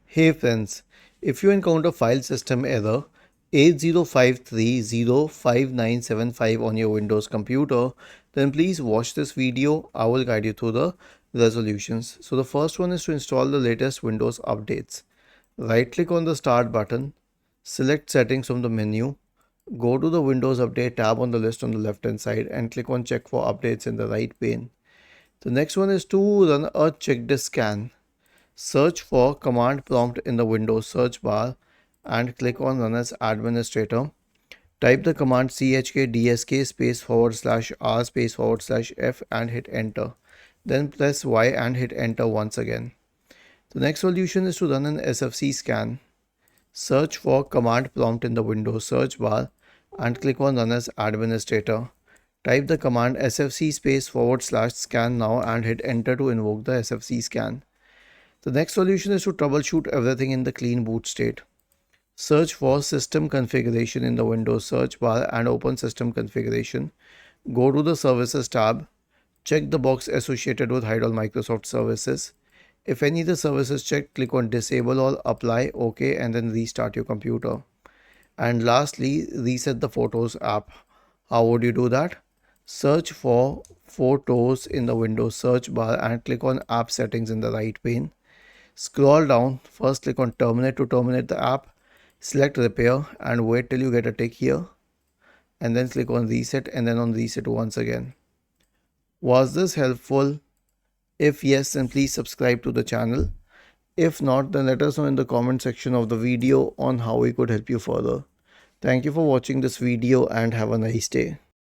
Hey friends, if you encounter file system error 8053055975 on your Windows computer, then please watch this video. I will guide you through the resolutions. So the first one is to install the latest Windows updates. Right click on the start button, select settings from the menu, go to the Windows Update tab on the list on the left hand side and click on check for updates in the right pane. The next one is to run a checklist scan. Search for command prompt in the Windows search bar and click on Run as Administrator. Type the command chkdsk /r /f and hit enter. Then press Y and hit enter once again. The next solution is to run an SFC scan. Search for command prompt in the Windows search bar and click on Run as Administrator. Type the command sfc /scan now and hit enter to invoke the SFC scan. The next solution is to troubleshoot everything in the clean boot state. Search for system configuration in the Windows search bar and open system configuration. Go to the services tab. Check the box associated with hide all Microsoft services. If any of the services checked, click on disable all, apply, OK, and then restart your computer. And lastly, reset the Photos app. How would you do that? Search for Photos in the Windows search bar and click on App Settings in the right pane. Scroll down, first click on Terminate to terminate the app, select Repair and wait till you get a tick here, and then click on Reset and then on Reset once again. Was this helpful? If yes, then please subscribe to the channel. If not, then let us know in the comment section of the video on how we could help you further. Thank you for watching this video and have a nice day.